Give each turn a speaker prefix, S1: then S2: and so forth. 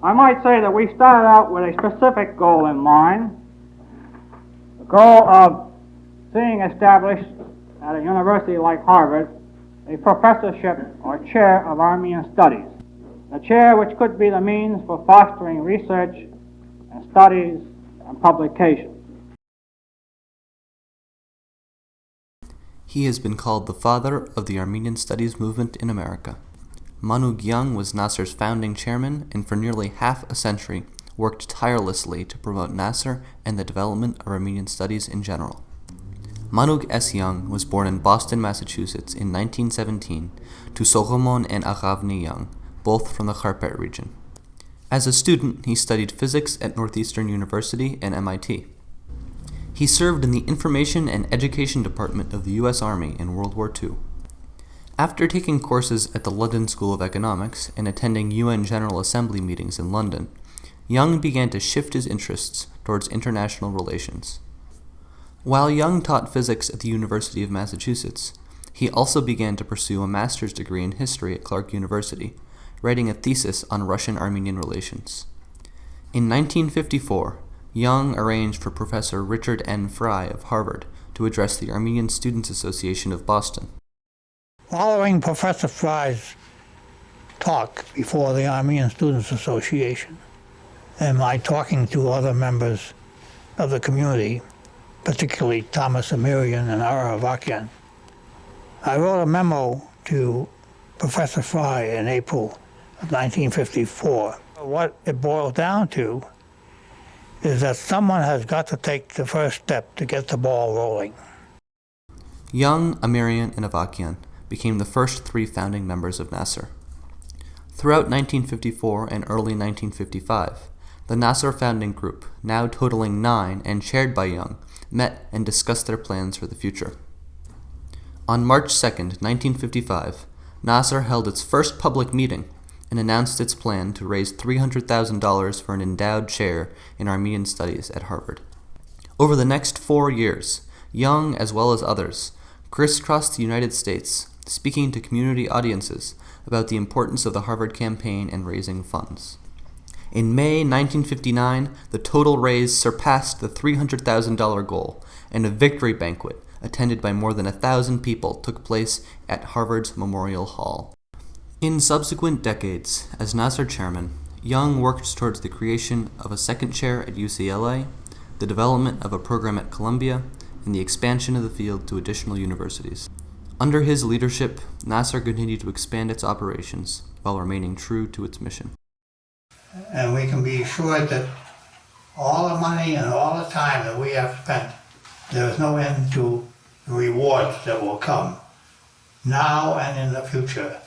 S1: I might say that we started out with a specific goal in mind, the goal of seeing established at a university like Harvard a professorship or chair of Armenian studies, a chair which could be the means for fostering research and studies and publication.
S2: He has been called the father of the Armenian studies movement in America. Manoog was NAASR's founding chairman and for nearly half a century worked tirelessly to promote NAASR and the development of Armenian studies in general. Manoog S. Young was born in Boston, Massachusetts in 1917 to Soghomon and Aghavni Young, both from the Kharpet region. As a student, he studied physics at Northeastern University and MIT. He served in the Information and Education Department of the U.S. Army in World War II. After taking courses at the London School of Economics and attending UN General Assembly meetings in London, Young began to shift his interests towards international relations. While Young taught physics at the University of Massachusetts, he also began to pursue a master's degree in history at Clark University, writing a thesis on Russian-Armenian relations. In 1954, Young arranged for Professor Richard N. Fry of Harvard to address the Armenian Students Association of Boston.
S3: Following Professor Fry's talk before the Armenian Students Association and my talking to other members of the community, particularly Thomas Amirian and Ara Avakian, I wrote a memo to Professor Fry in April of 1954. What it boils down to is that someone has got to take the first step to get the ball rolling.
S2: Young, Amirian, and Avakian became the first three founding members of NAASR. Throughout 1954 and early 1955, the NAASR founding group, now totaling 9 and chaired by Young, met and discussed their plans for the future. On March 2, 1955, NAASR held its first public meeting and announced its plan to raise $300,000 for an endowed chair in Armenian studies at Harvard. Over the next 4 years, Young, as well as others, crisscrossed the United States, speaking to community audiences about the importance of the Harvard campaign and raising funds. In May 1959, the total raise surpassed the $300,000 goal, and a victory banquet, attended by more than 1,000 people, took place at Harvard's Memorial Hall. In subsequent decades, as NAASR chairman, Young worked towards the creation of a second chair at UCLA, the development of a program at Columbia, and the expansion of the field to additional universities. Under his leadership, NAASR continued to expand its operations while remaining true to its mission.
S3: And we can be assured that all the money and all the time that we have spent, there is no end to the rewards that will come now and in the future.